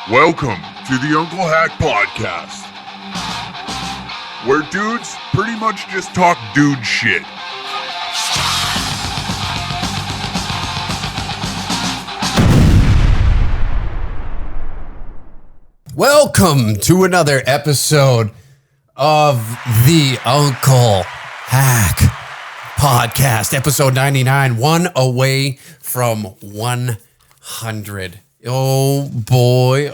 Welcome to the Uncle Hack Podcast, where dudes pretty much just talk dude shit. Welcome to another episode of the Uncle Hack Podcast, episode 99, one away from 100. Oh boy,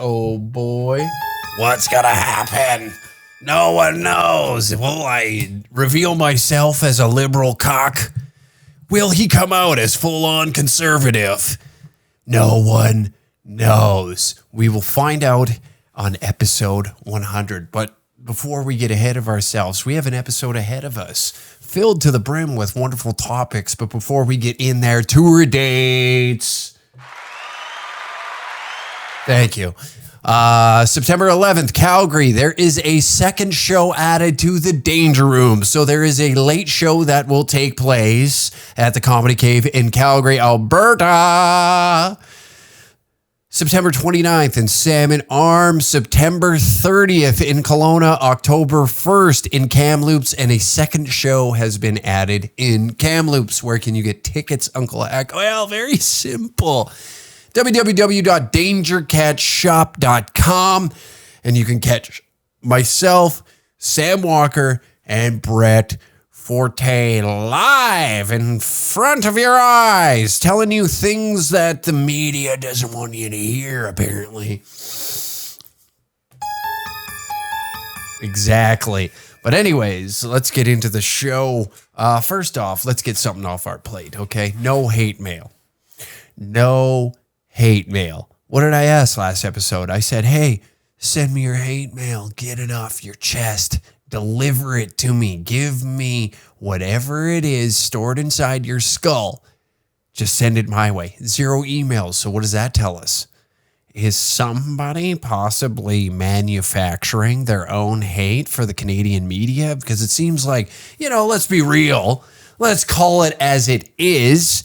what's gonna happen? No one knows. Will I reveal myself as a liberal cock? Will he come out as full-on conservative? No one knows. We will find out on episode 100. But before we get ahead of ourselves, we have an episode ahead of us filled to the brim with wonderful topics. But before we get in there, tour dates. Thank you. September 11th, Calgary. There is a second show added to the Danger Room. So there is a late show that will take place at the Comedy Cave in Calgary, Alberta. September 29th in Salmon Arms, September 30th in Kelowna, October 1st in Kamloops, and a second show has been added in Kamloops. Where can you get tickets, Uncle Hack? Well, very simple. www.dangercatshop.com, and you can catch myself, Sam Walker, and Brett Forte live in front of your eyes, telling you things that the media doesn't want you to hear, apparently. Exactly. But anyways, let's get into the show. First off, let's get something off our plate, okay? No hate mail. No hate mail. What did I ask last episode? I said, hey, send me your hate mail. Get it off your chest. Deliver it to me. Give me whatever it is stored inside your skull. Just send it my way. 0 emails. So what does that tell us? Is somebody possibly manufacturing their own hate for the Canadian media? Because it seems like, let's be real. Let's call it as it is.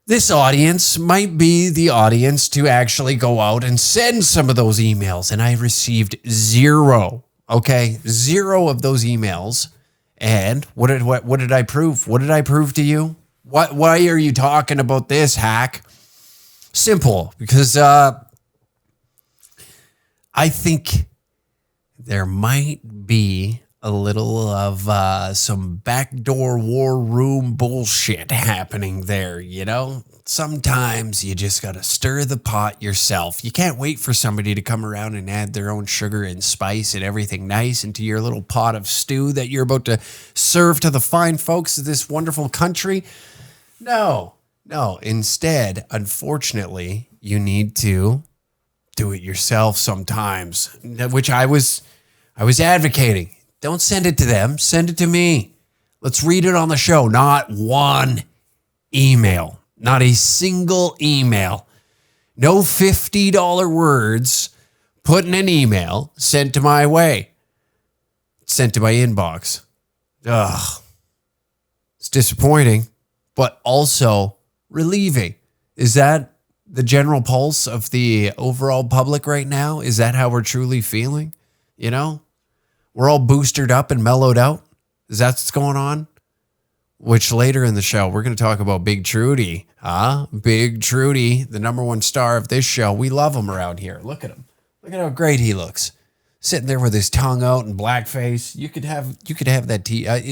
This audience might be the audience to actually go out and send some of those emails. And I received 0. Okay, 0 of those emails. And what did I prove? What did I prove to you? Why are you talking about this, Hack? Simple, because I think there might be a little of some backdoor war room bullshit happening there, Sometimes you just got to stir the pot yourself. You can't wait for somebody to come around and add their own sugar and spice and everything nice into your little pot of stew that you're about to serve to the fine folks of this wonderful country. No. Instead, unfortunately, you need to do it yourself sometimes, which I was advocating. Don't send it to them. Send it to me. Let's read it on the show. Not one email. Not a single email. No $50 words put in an email sent to my way. Sent to my inbox. Ugh. It's disappointing, but also relieving. Is that the general pulse of the overall public right now? Is that how we're truly feeling? We're all boosted up and mellowed out. Is that what's going on? Which later in the show, we're going to talk about Big Trudy. Big Trudy, the number one star of this show. We love him around here. Look at him. Look at how great he looks. Sitting there with his tongue out and blackface. You could have that.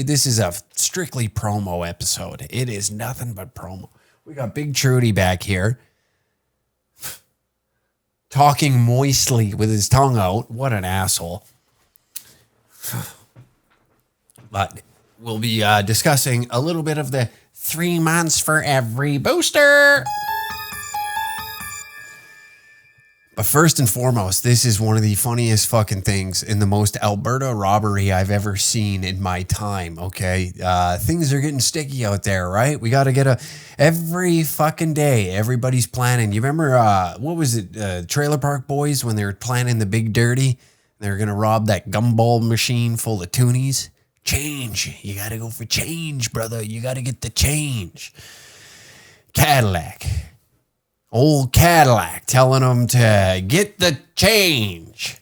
This is a strictly promo episode. It is nothing but promo. We got Big Trudy back here. Talking moistly with his tongue out. What an asshole. But we'll be discussing a little bit of the 3 months for every booster. But first and foremost, this is one of the funniest fucking things in the most Alberta robbery I've ever seen in my time, okay? Things are getting sticky out there, right? We got to get every fucking day, everybody's planning. You remember, what was it, Trailer Park Boys, when they were planning the big dirty? They were going to rob that gumball machine full of toonies. Change. You got to go for change, brother. You got to get the change. Cadillac. Old Cadillac telling them to get the change.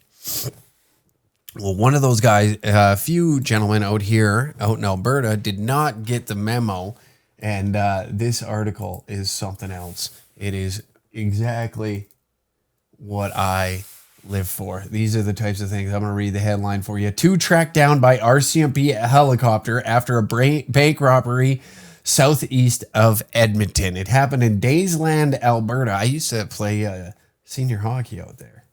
Well, one of those guys, a few gentlemen out here, out in Alberta, did not get the memo. And this article is something else. It is exactly what I live for. These are the types of things. I'm going to read the headline for you. 2 tracked down by RCMP helicopter after a bank robbery southeast of Edmonton. It happened in Daysland, Alberta. I used to play senior hockey out there.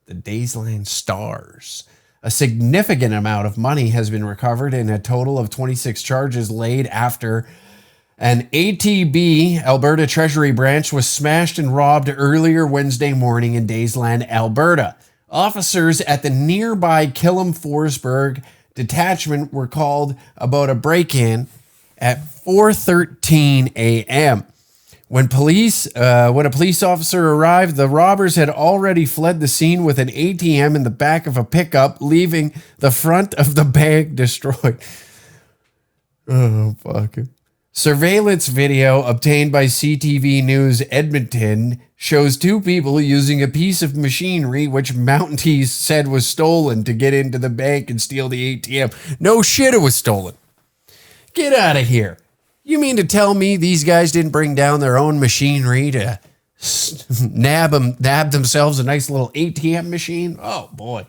The Daysland Stars. A significant amount of money has been recovered in a total of 26 charges laid after an ATB, Alberta Treasury branch, was smashed and robbed earlier Wednesday morning in Daysland, Alberta. Officers at the nearby Killam-Forsberg detachment were called about a break-in at 4:13 a.m. When a police officer arrived, the robbers had already fled the scene with an ATM in the back of a pickup, leaving the front of the bank destroyed. Oh, fuck it. Surveillance video obtained by CTV News Edmonton shows 2 people using a piece of machinery which Mounties said was stolen to get into the bank and steal the ATM. No shit, it was stolen. Get out of here. You mean to tell me these guys didn't bring down their own machinery to nab themselves a nice little ATM machine? Oh, boy.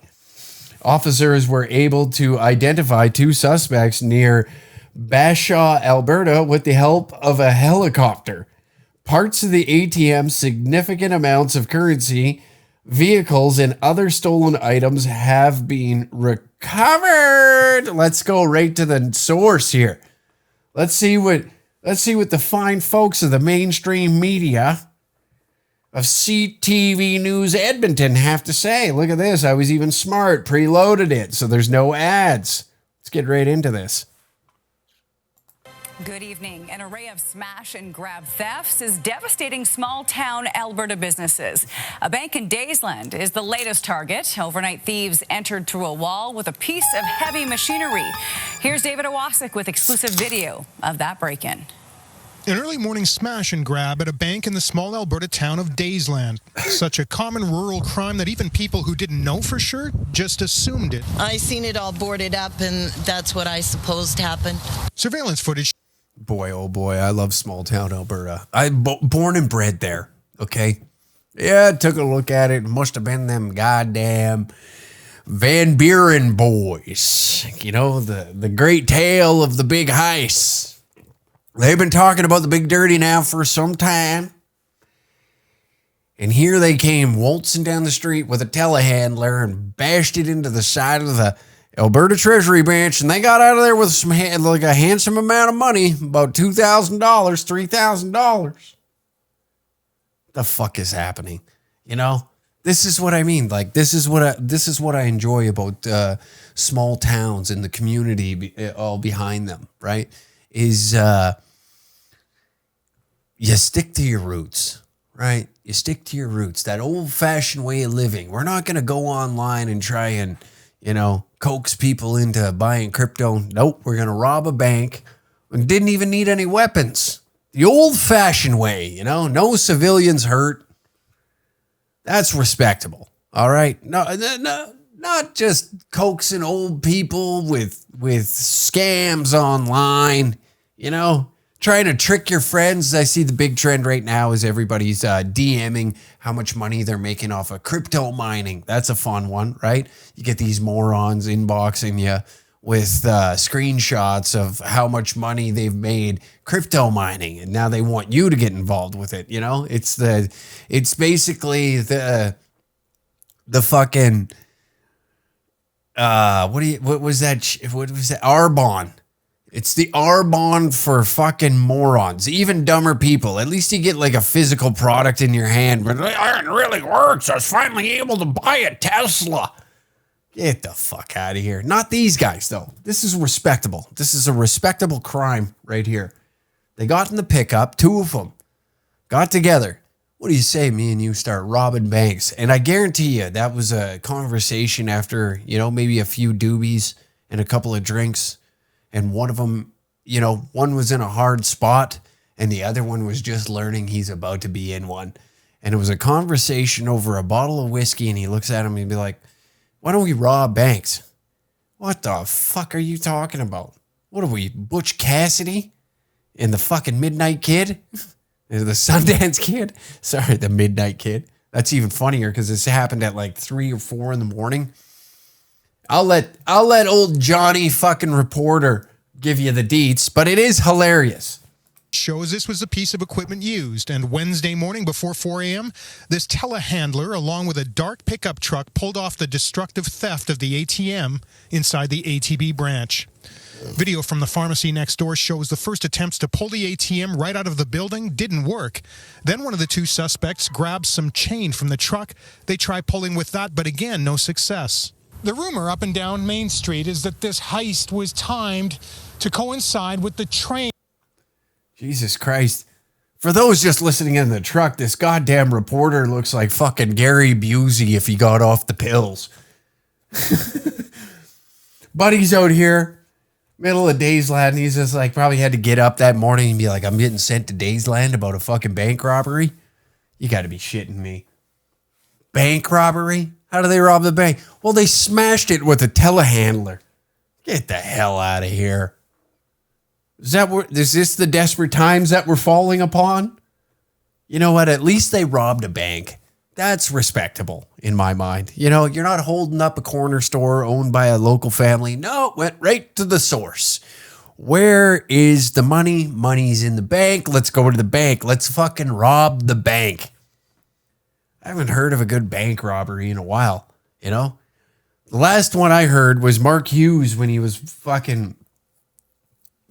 Officers were able to identify 2 suspects near Bashaw, Alberta, with the help of a helicopter. Parts of the ATM, significant amounts of currency, vehicles, and other stolen items have been recovered. Let's go right to the source here. Let's see what the fine folks of the mainstream media of CTV News Edmonton have to say. Look at this. I was even smart, preloaded it, so there's no ads. Let's get right into this. Good evening. An array of smash and grab thefts is devastating small-town Alberta businesses. A bank in Daysland is the latest target. Overnight thieves entered through a wall with a piece of heavy machinery. Here's David Owasik with exclusive video of that break-in. An early morning smash and grab at a bank in the small Alberta town of Daysland. Such a common rural crime that even people who didn't know for sure just assumed it. I seen it all boarded up, and that's what I supposed happened. Surveillance footage. Boy, oh boy, I love small town Alberta. I'm born and bred there, okay? Yeah, I took a look at it. It must have been them goddamn Van Buren boys. You know, the great tale of the big heist. They've been talking about the Big Dirty now for some time. And here they came waltzing down the street with a telehandler and bashed it into the side of the Alberta Treasury branch, and they got out of there with some like a handsome amount of money, about $2,000, $3,000. The fuck is happening? You know, this is what I mean. Like, this is what I enjoy about small towns and the community all behind them. Right? Is you stick to your roots, right? You stick to your roots. That old-fashioned way of living. We're not going to go online and try and, you know, coax people into buying crypto. Nope, we're going to rob a bank and didn't even need any weapons. The old-fashioned way, you know, no civilians hurt. That's respectable, all right? No, not just coaxing old people with scams online, you know, trying to trick your friends. I see the big trend right now is everybody's DMing how much money they're making off of crypto mining. That's a fun one, right? You get these morons inboxing you with screenshots of how much money they've made crypto mining, and now they want you to get involved with it. You know, it's basically the fucking what was that Arbonne. It's the Arbonne for fucking morons, even dumber people. At least you get like a physical product in your hand, but it really works. I was finally able to buy a Tesla. Get the fuck out of here. Not these guys, though. This is respectable. This is a respectable crime right here. They got in the pickup, 2 of them got together. What do you say, me and you start robbing banks? And I guarantee you that was a conversation after, you know, maybe a few doobies and a couple of drinks. And one of them, you know, one was in a hard spot and the other one was just learning he's about to be in one. And it was a conversation over a bottle of whiskey. And he looks at him and he'd be like, why don't we rob banks? What the fuck are you talking about? What are we, Butch Cassidy and the fucking Midnight Kid? The Sundance Kid? Sorry, the Midnight Kid. That's even funnier because this happened at like 3 or 4 in the morning. I'll let old Johnny fucking reporter give you the deets, but it is hilarious. Shows this was a piece of equipment used, and Wednesday morning before 4 a.m., this telehandler, along with a dark pickup truck, pulled off the destructive theft of the ATM inside the ATB branch. Video from the pharmacy next door shows the first attempts to pull the ATM right out of the building didn't work. Then one of the two suspects grabs some chain from the truck. They try pulling with that, but again, no success. The rumor up and down Main Street is that this heist was timed to coincide with the train. Jesus Christ. For those just listening in the truck, this goddamn reporter looks like fucking Gary Busey if he got off the pills. Buddy's out here, middle of Daysland, and he's just like, probably had to get up that morning and be like, I'm getting sent to Daysland about a fucking bank robbery. You got to be shitting me. Bank robbery? How do they rob the bank? Well, they smashed it with a telehandler. Get the hell out of here. Is this the desperate times that we're falling upon? You know what? At least they robbed a bank. That's respectable in my mind. You know, you're not holding up a corner store owned by a local family. No, it went right to the source. Where is the money? Money's in the bank. Let's go to the bank. Let's fucking rob the bank. I haven't heard of a good bank robbery in a while, you know? The last one I heard was Mark Hughes when he was fucking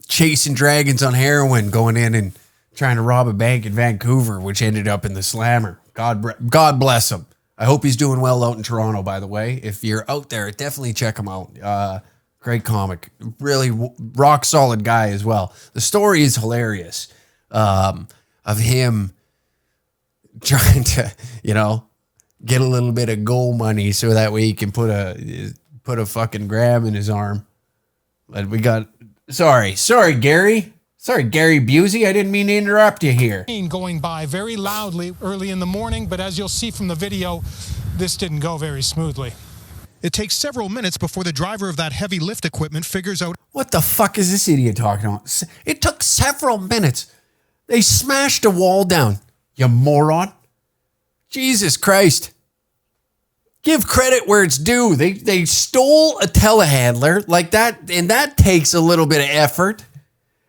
chasing dragons on heroin, going in and trying to rob a bank in Vancouver, which ended up in the slammer. God bless him. I hope he's doing well out in Toronto, by the way. If you're out there, definitely check him out. Great comic. Really rock solid guy as well. The story is hilarious of him trying to, you know, get a little bit of gold money so that way he can put a fucking grab in his arm. But we got... Sorry, Gary. Sorry, Gary Busey. I didn't mean to interrupt you here. Going by very loudly early in the morning, but as you'll see from the video, this didn't go very smoothly. It takes several minutes before the driver of that heavy lift equipment figures out... What the fuck is this idiot talking about? It took several minutes. They smashed a wall down, you moron. Jesus Christ. Give credit where it's due. They stole a telehandler like that, and that takes a little bit of effort.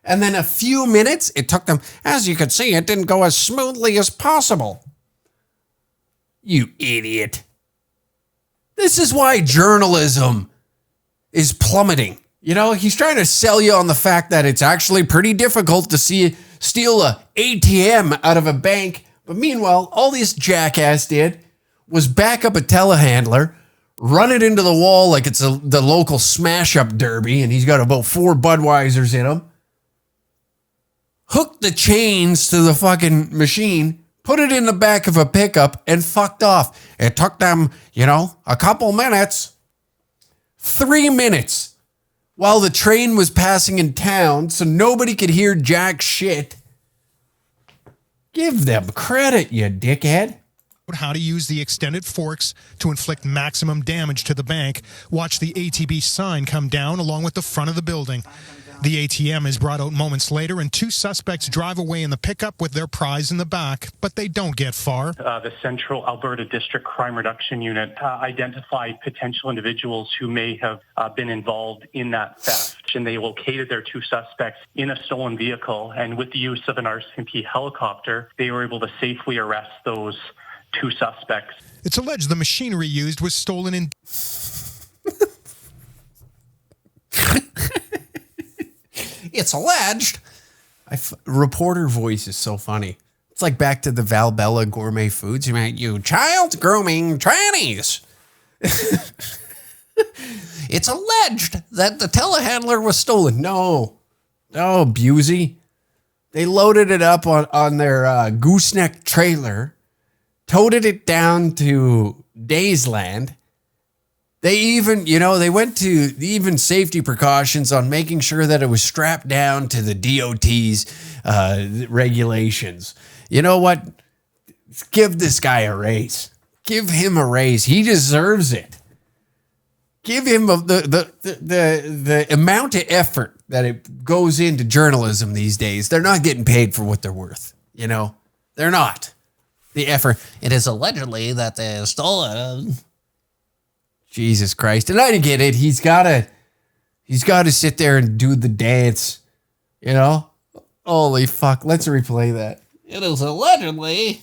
And then a few minutes, it took them, as you can see, it didn't go as smoothly as possible. You idiot. This is why journalism is plummeting. You know, he's trying to sell you on the fact that it's actually pretty difficult to steal a ATM out of a bank. But meanwhile, all this jackass did was back up a telehandler, run it into the wall like it's the local smash-up derby, and he's got about 4 Budweisers in him. Hooked the chains to the fucking machine, put it in the back of a pickup, and fucked off. It took them, you know, a couple minutes. 3 minutes while the train was passing in town so nobody could hear jack shit. Give them credit, you dickhead. How to use the extended forks to inflict maximum damage to the bank. Watch the ATB sign come down along with the front of the building. The ATM is brought out moments later, and 2 suspects drive away in the pickup with their prize in the back, but they don't get far. The Central Alberta District Crime Reduction Unit identified potential individuals who may have been involved in that theft, and they located their 2 suspects in a stolen vehicle, and with the use of an RCMP helicopter, they were able to safely arrest those 2 suspects. It's alleged the machinery used was stolen in... It's alleged. Reporter voice is so funny. It's like back to the Valbella gourmet foods. You mean, you child grooming trannies. It's alleged that the telehandler was stolen. No, Busey. They loaded it up on their gooseneck trailer, toted it down to Daysland. They even, they went to even safety precautions on making sure that it was strapped down to the DOT's regulations. You know what? Give this guy a raise. Give him a raise. He deserves it. Give him the amount of effort that it goes into journalism these days. They're not getting paid for what they're worth. You know, they're not. The effort. It is allegedly that they stole it. Jesus Christ. And I get it. He's got to sit there and do the dance. You know? Holy fuck. Let's replay that. It is allegedly.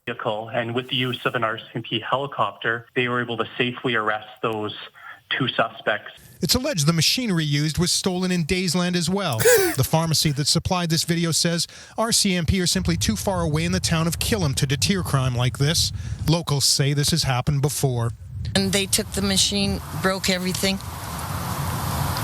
Vehicle, and with the use of an RCMP helicopter, they were able to safely arrest those two suspects. It's alleged the machinery used was stolen in Daysland as well. The pharmacy that supplied this video says RCMP are simply too far away in the town of Killam to deter crime like this. Locals say this has happened before. And they took the machine, broke everything.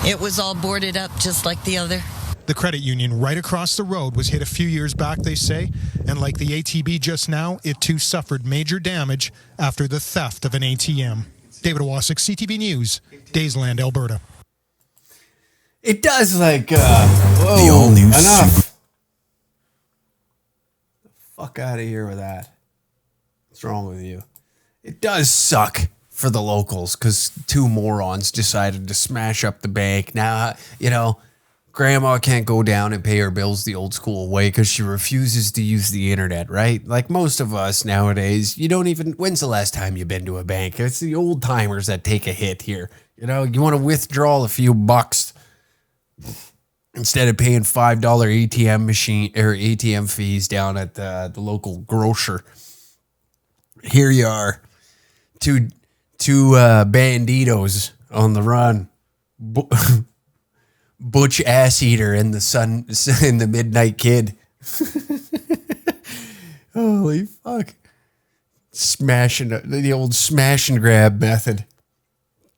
It was all boarded up just like the other. The credit union right across the road was hit a few years back, they say, and like the ATB just now, it too suffered major damage after the theft of an ATM. David Wasik, CTV News, Daysland, Alberta. It does whoa, enough. The fuck out of here with that. What's wrong with you? It does suck for the locals because two morons decided to smash up the bank. Now, you know, Grandma can't go down and pay her bills the old school way because she refuses to use the internet, right? Like most of us nowadays, you don't even, when's the last time you've been to a bank? It's the old timers that take a hit here. You know, you want to withdraw a few bucks instead of paying $5 ATM machine or ATM fees down at the local grocer. Here you are, two banditos on the run. Butch ass eater and the Midnight Kid. Holy fuck. Smashing the old smash and grab method.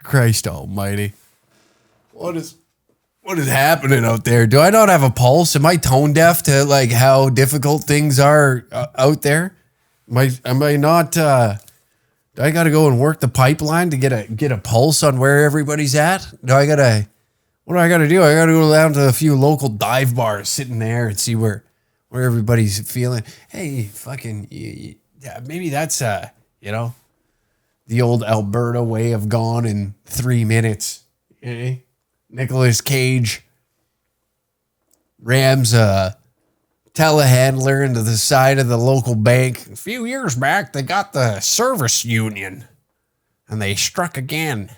Christ almighty. What is happening out there? Do I not have a pulse? Am I tone deaf to like how difficult things are out there? Am I not do I got to go and work the pipeline to get a pulse on where everybody's at? What do I got to do? I got to go down to a few local dive bars sitting there and see where everybody's feeling. Hey, fucking, yeah, maybe that's, the old Alberta way of gone in 3 minutes. Eh? Nicolas Cage rams a telehandler into the side of the local bank. A few years back, they got the service union and they struck again.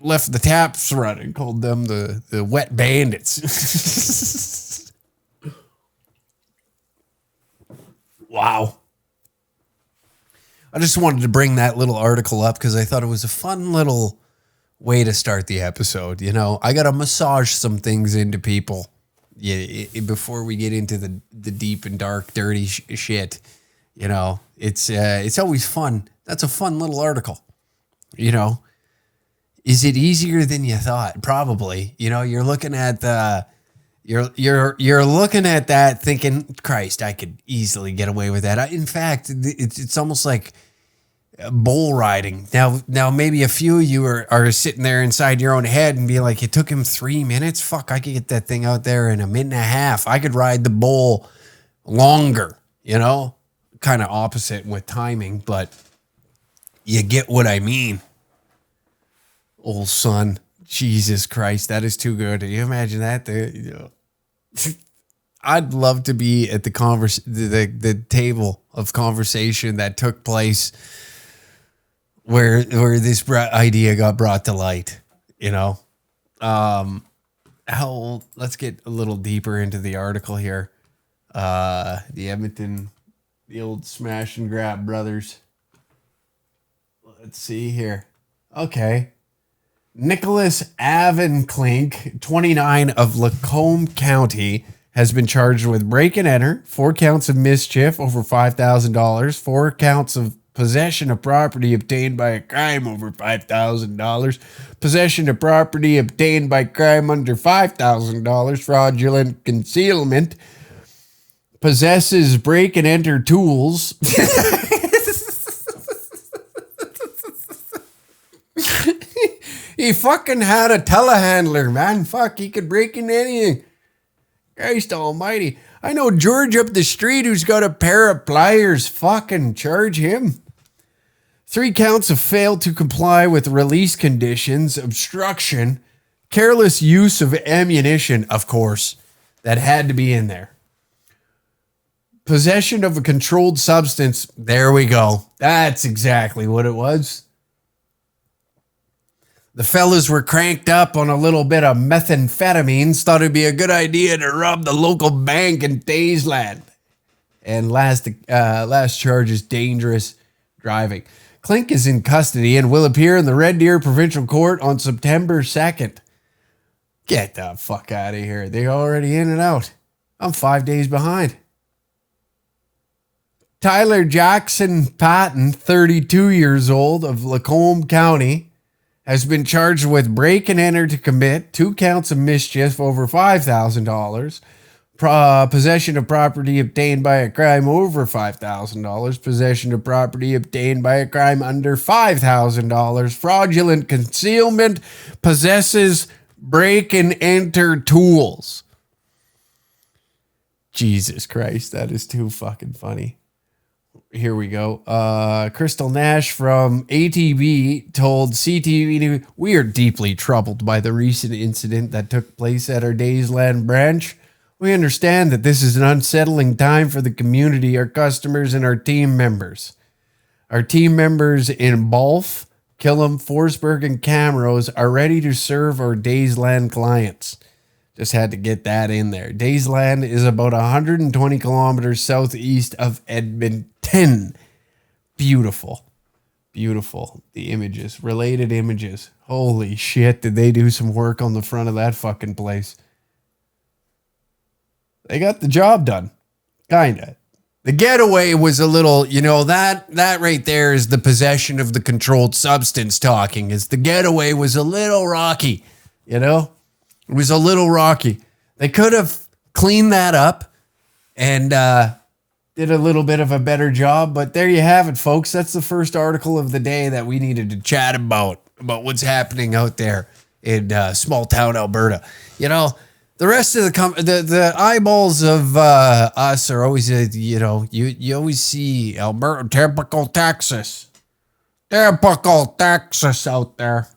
Left the taps running, called them the wet bandits. Wow. I just wanted to bring that little article up because I thought it was a fun little way to start the episode. You know, I got to massage some things into people before we get into the deep and dark, dirty shit. You know, it's always fun. That's a fun little article, you know. Is it easier than you thought? Probably. You know, you're looking at you're looking at that thinking, Christ, I could easily get away with that. In fact, it's almost like bull riding. Now maybe a few of you are sitting there inside your own head and be like, it took him 3 minutes. Fuck, I could get that thing out there in a minute and a half. I could ride the bull longer, you know, kind of opposite with timing, but you get what I mean. Old son, Jesus Christ, that is too good. Can you imagine that? I'd love to be at the table of conversation that took place where this idea got brought to light. You know, let's get a little deeper into the article here. The Edmonton, the old smash and grab brothers. Let's see here. Okay. Nicholas Avenclink, 29 of Lacombe County, has been charged with break and enter, 4 counts of mischief over $5,000, 4 counts of possession of property obtained by a crime over $5,000, possession of property obtained by crime under $5,000, fraudulent concealment, possesses break and enter tools. He fucking had a telehandler, man. Fuck, he could break into anything. Christ almighty. I know George up the street who's got a pair of pliers. Fucking charge him. 3 counts of fail to comply with release conditions, obstruction, careless use of ammunition, of course, that had to be in there. Possession of a controlled substance. There we go. That's exactly what it was. The fellas were cranked up on a little bit of methamphetamines, thought it'd be a good idea to rob the local bank in Daysland. And last charge is dangerous driving. Klink is in custody and will appear in the Red Deer Provincial Court on September 2nd. Get the fuck out of here. They're already in and out. I'm 5 days behind. Tyler Jackson Patton, 32 years old, of Lacombe County, has been charged with break and enter to commit 2 counts of mischief over $5,000, possession of property obtained by a crime over $5,000, possession of property obtained by a crime under $5,000, fraudulent concealment, possesses break and enter tools. Jesus Christ, that is too fucking funny. Here we go. Crystal Nash from ATB told CTV, "We are deeply troubled by the recent incident that took place at our Daysland branch. We understand that this is an unsettling time for the community, our customers, and our team members. Our team members in Balf, Killam, Forsberg, and Camrose are ready to serve our Daysland clients." Just had to get that in there. Daysland is about 120 kilometers southeast of Edmonton. Beautiful. Beautiful. The images. Related images. Holy shit, did they do some work on the front of that fucking place. They got the job done. Kinda. The getaway was a little, that right there is the possession of the controlled substance talking. Is the getaway was a little rocky, It was a little rocky. They could have cleaned that up and did a little bit of a better job. But there you have it, folks. That's the first article of the day that we needed to chat about what's happening out there in small town Alberta. The rest of the eyeballs of us are always, you always see Alberta, typical Texas out there.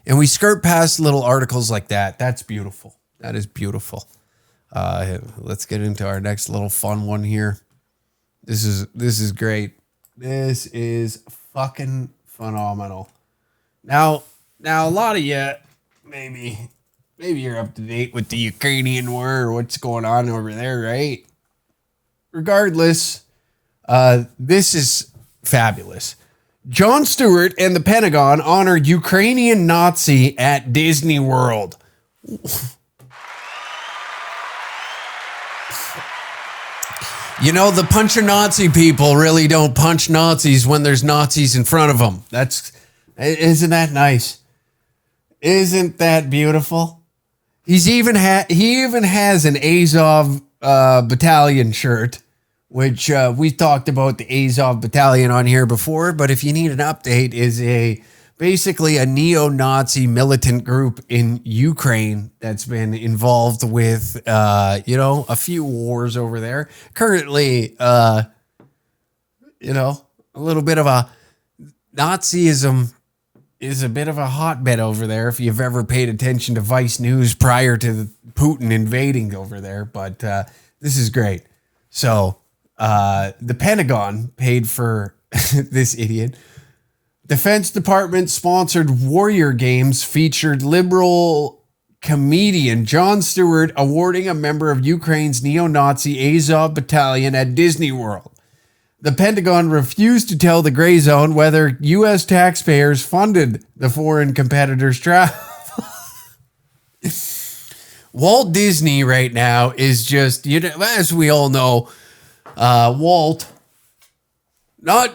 And we skirt past little articles like that. That's beautiful. That is beautiful. Let's get into our next little fun one here. This is great. This is fucking phenomenal. Now a lot of you, maybe you're up to date with the Ukrainian war or what's going on over there, right? Regardless, this is fabulous. Jon Stewart and the Pentagon honor Ukrainian Nazi at Disney World. The punch a Nazi people really don't punch Nazis when there's Nazis in front of them. Isn't that nice? Isn't that beautiful? He even has an Azov battalion shirt, which we've talked about the Azov battalion on here before. But if you need an update, is basically a neo-Nazi militant group in Ukraine that's been involved with, a few wars over there. Currently, a little bit of a Nazism is a bit of a hotbed over there if you've ever paid attention to Vice News prior to Putin invading over there. But this is great. So the Pentagon paid for this idiot. Defense Department sponsored Warrior Games featured liberal comedian Jon Stewart awarding a member of Ukraine's neo-Nazi Azov battalion at Disney World. The Pentagon refused to tell the Gray Zone whether U.S. taxpayers funded the foreign competitor's travel. Walt Disney right now is just, as we all know, Walt, not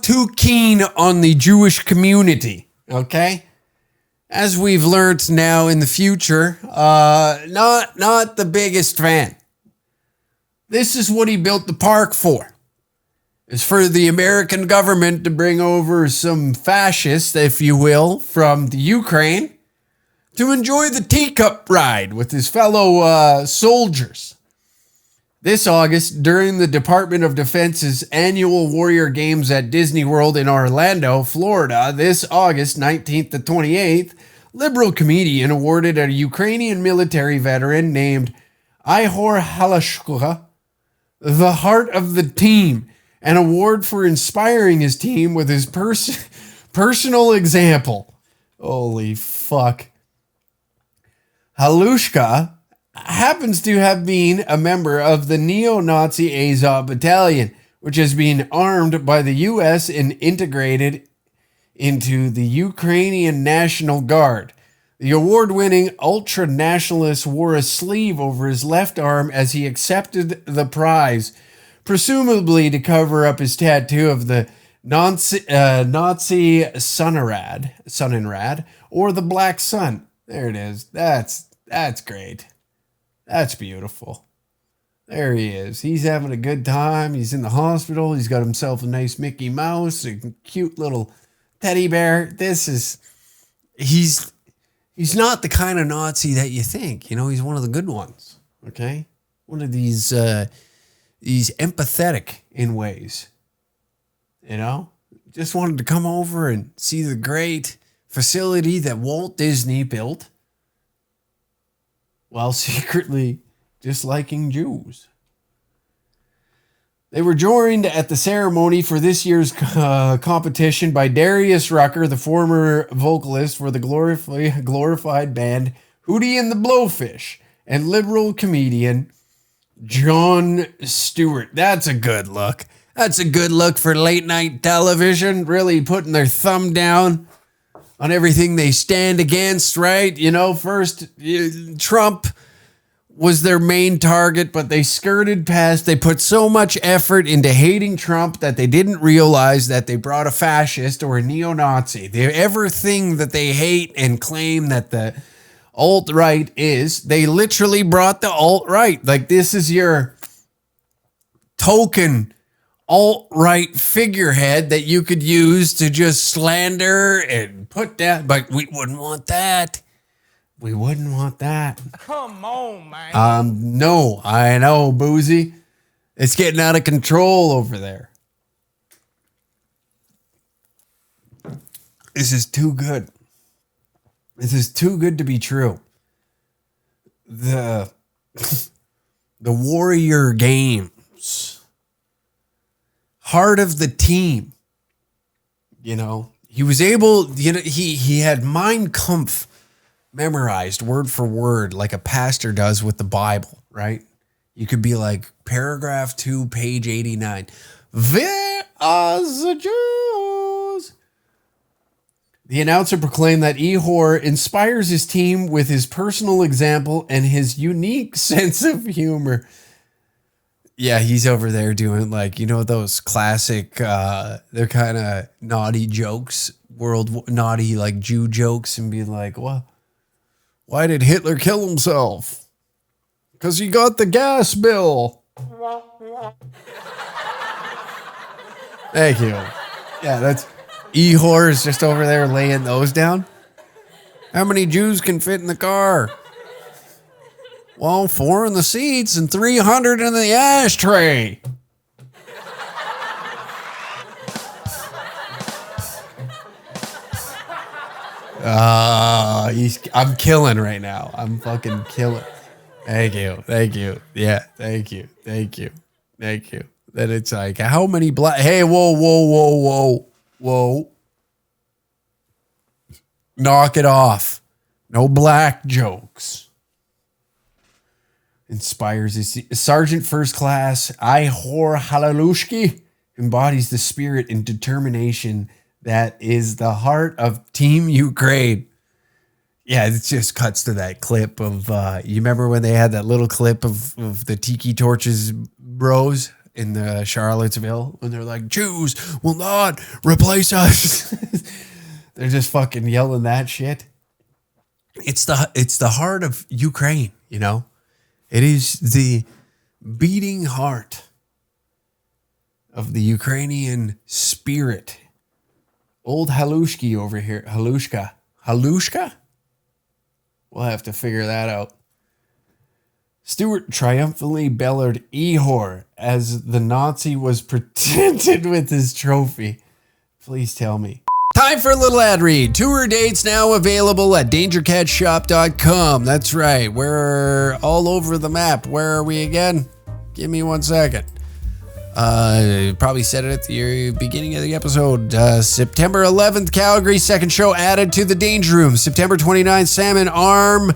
too keen on the Jewish community, okay? As we've learned now in the future, not the biggest fan. This is what he built the park for. is for the American government to bring over some fascists, if you will, from the Ukraine to enjoy the teacup ride with his fellow soldiers. This August, during the Department of Defense's annual Warrior Games at Disney World in Orlando, Florida, this August 19th to 28th, liberal comedian awarded a Ukrainian military veteran named Ihor Halashkuha the heart of the team, an award for inspiring his team with his personal example. Holy fuck. Halushka happens to have been a member of the neo-Nazi Azov Battalion, which has been armed by the U.S. and integrated into the Ukrainian National Guard. The award-winning ultra-nationalist wore a sleeve over his left arm as he accepted the prize, presumably to cover up his tattoo of the Nazi Sonnenrad, or the Black Sun. There it is. That's great. That's beautiful. There he is. He's having a good time. He's in the hospital. He's got himself a nice Mickey Mouse, a cute little teddy bear. He's not the kind of Nazi that you think. You know, he's one of the good ones. Okay? One of these empathetic in ways. You know? Just wanted to come over and see the great facility that Walt Disney built while secretly disliking Jews. They were joined at the ceremony for this year's competition by Darius Rucker, the former vocalist for the glorified band Hootie and the Blowfish, and liberal comedian Jon Stewart. That's a good look. That's a good look for late night television, really putting their thumb down on everything they stand against, right? You know, first, Trump was their main target, but they skirted past. They put so much effort into hating Trump that they didn't realize that they brought a fascist or a neo-Nazi. Everything that they hate and claim that the alt-right is, they literally brought the alt-right. Like, this is your token alt-right figurehead that you could use to just slander and put down, but we wouldn't want that. We wouldn't want that. Come on, man. No, I know, Boozy. It's getting out of control over there. This is too good. This is too good to be true. The Warrior Games. Heart of the team. You know, he was able, you know, he had Mein Kampf memorized word for word like a pastor does with the Bible, right? You could be like, paragraph 2, page 89. Where are the Jews? The announcer proclaimed that Ihor inspires his team with his personal example and his unique sense of humor. Yeah, he's over there doing, like, you know, those classic, they're kind of naughty jokes, naughty, like, Jew jokes, and being like, well, why did Hitler kill himself? Because he got the gas bill. Thank you. Yeah, that's Ihor is just over there laying those down. How many Jews can fit in the car? Well, 4 in the seats and 300 in the ashtray. I'm killing right now. I'm fucking killing. Thank you. Yeah, thank you. Then it's like, how many black... Hey, whoa. Knock it off. No black jokes. Inspires his... Sergeant First Class Ihor Halalushki embodies the spirit and determination that is the heart of Team Ukraine. Yeah, it just cuts to that clip of, you remember when they had that little clip of the Tiki Torches bros in the Charlottesville when they're like, Jews will not replace us. They're just fucking yelling that shit. It's the heart of Ukraine, you know? It is the beating heart of the Ukrainian spirit. Old Halushki over here. Halushka? We'll have to figure that out. Stewart triumphantly bellowed Ihor as the Nazi was presented with his trophy. Please tell me. Time for a little ad read. Tour dates now available at dangercatshop.com. That's right. We're all over the map. Where are we again? Give me 1 second. Probably said it at the beginning of the episode. September 11th, Calgary, second show added to the Danger Room. September 29th, Salmon Arm.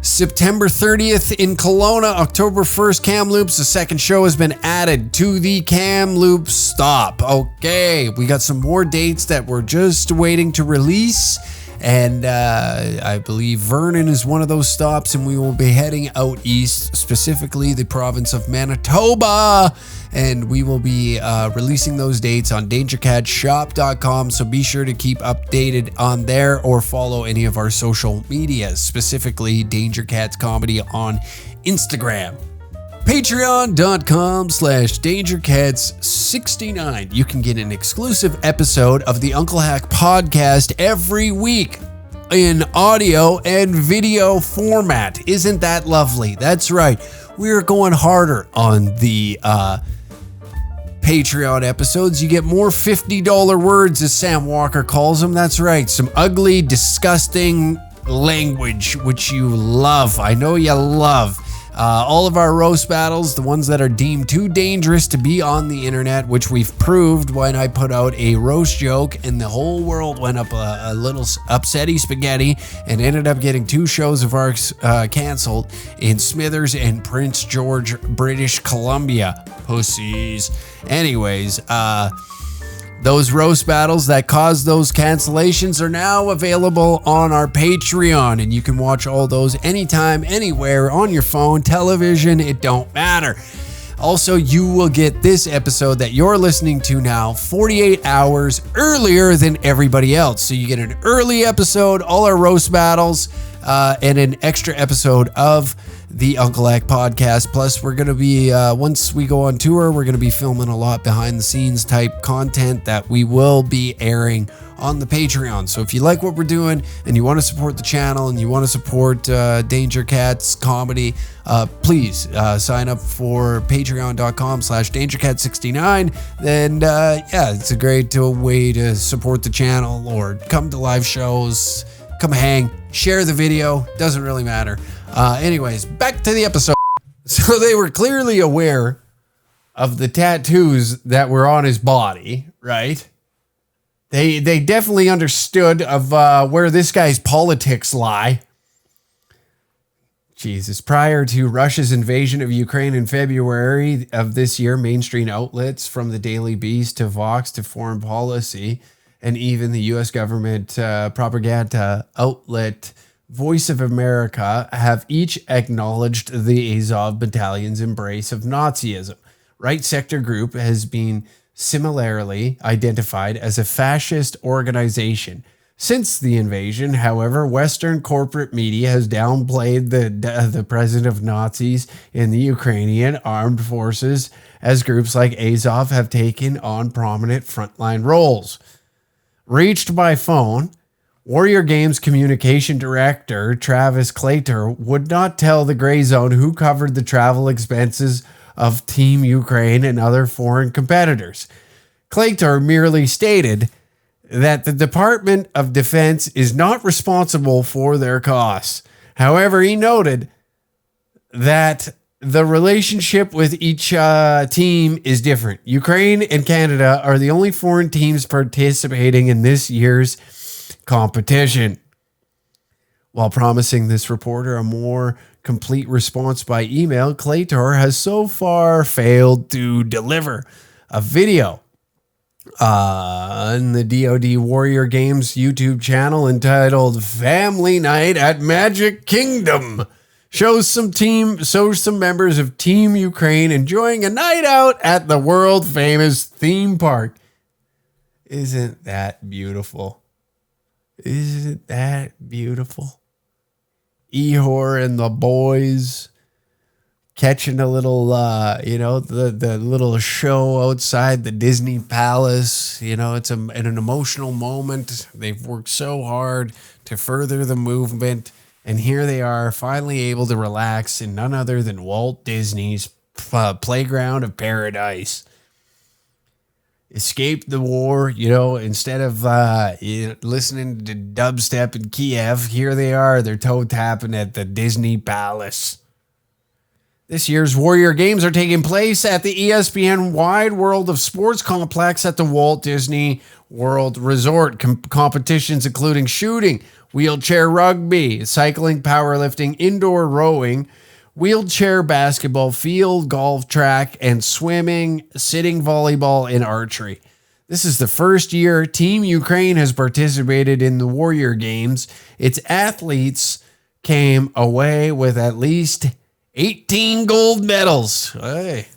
September 30th in Kelowna. October 1st, Kamloops. The second show has been added to the Kamloops stop. Okay, we got some more dates that we're just waiting to release. And I believe Vernon is one of those stops, and we will be heading out east, specifically the province of Manitoba. And we will be releasing those dates on dangercatshop.com. So be sure to keep updated on there or follow any of our social media, specifically Danger Cats Comedy on Instagram. Patreon.com/DangerCats69. You can get an exclusive episode of the Uncle Hack podcast every week in audio and video format. Isn't that lovely? That's right. We're going harder on the Patreon episodes. You get more $50 words, as Sam Walker calls them. That's right. Some ugly, disgusting language, which you love. I know you love. All of our roast battles, the ones that are deemed too dangerous to be on the internet, which we've proved when I put out a roast joke and the whole world went up a little upsetty spaghetti and ended up getting 2 shows of ours canceled in Smithers and Prince George, British Columbia. Pussies. Anyways, those roast battles that caused those cancellations are now available on our Patreon, and you can watch all those anytime, anywhere, on your phone, television, it don't matter. Also, you will get this episode that you're listening to now 48 hours earlier than everybody else. So you get an early episode, all our roast battles, and an extra episode of the Uncle Hack podcast. Plus, we're going to be, once we go on tour, we're going to be filming a lot behind the scenes type content that we will be airing on the Patreon. So if you like what we're doing and you want to support the channel and you want to support Danger Cats Comedy, please sign up for patreon.com/dangercat69. Then, yeah, it's a great way to support the channel, or come to live shows, come hang, share the video, doesn't really matter. Anyways, back to the episode. So they were clearly aware of the tattoos that were on his body, right? They definitely understood of where this guy's politics lie. Jesus. Prior to Russia's invasion of Ukraine in February of this year, mainstream outlets from the Daily Beast to Vox to Foreign Policy, and even the U.S. government propaganda outlet Voice of America have each acknowledged the Azov Battalion's embrace of Nazism. Right Sector Group has been similarly identified as a fascist organization. Since the invasion, however, Western corporate media has downplayed the presence of Nazis in the Ukrainian armed forces, as groups like Azov have taken on prominent frontline roles. Reached by phone, Warrior Games communication director Travis Claytor would not tell the Gray Zone who covered the travel expenses of Team Ukraine and other foreign competitors. Claytor merely stated that the Department of Defense is not responsible for their costs. However, he noted that the relationship with each team is different. Ukraine and Canada are the only foreign teams participating in this year's competition. While promising this reporter a more complete response by email, Claytor has so far failed to deliver. A video on the DoD Warrior Games YouTube channel entitled Family Night at Magic Kingdom shows some members of Team Ukraine enjoying a night out at the world famous theme park. Isn't that beautiful? Isn't that beautiful? Ihor and the boys catching a little, the little show outside the Disney Palace. It's an emotional moment. They've worked so hard to further the movement. And here they are, finally able to relax in none other than Walt Disney's playground of paradise. Escape the war, instead of listening to dubstep in Kiev, here they are, they're toe tapping at the Disney Palace. This year's Warrior Games are taking place at the ESPN Wide World of Sports Complex at the Walt Disney World Resort. Competitions including shooting, wheelchair rugby, cycling, powerlifting, indoor rowing, wheelchair basketball, field golf track, and swimming, sitting volleyball, and archery. This is the first year Team Ukraine has participated in the Warrior Games. Its athletes came away with at least 18 gold medals. Hey.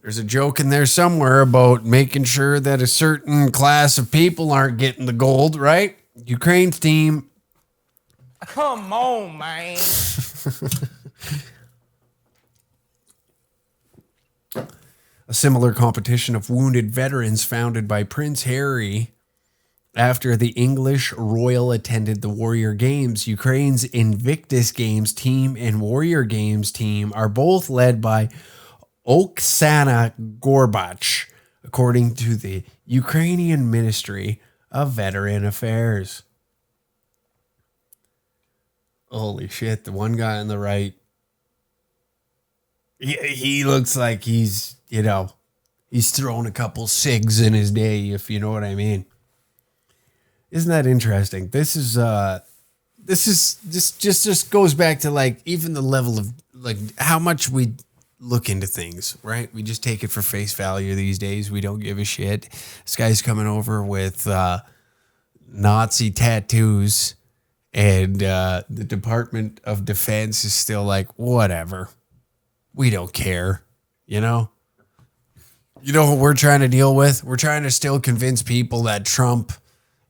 There's a joke in there somewhere about making sure that a certain class of people aren't getting the gold, right? Ukraine's team. Come on, man. A similar competition of wounded veterans founded by Prince Harry after the English royal attended the Warrior Games. Ukraine's Invictus Games team and Warrior Games team are both led by Oksana Gorbach, according to the Ukrainian Ministry of Veteran Affairs. Holy shit, the one guy on the right, he looks like he's thrown a couple cigs in his day, if you know what I mean. Isn't that interesting? This just goes back to like even the level of like how much we look into things, right? We just take it for face value these days. We don't give a shit. This guy's coming over with Nazi tattoos, and the Department of Defense is still like, whatever. We don't care, You know what we're trying to deal with? We're trying to still convince people that Trump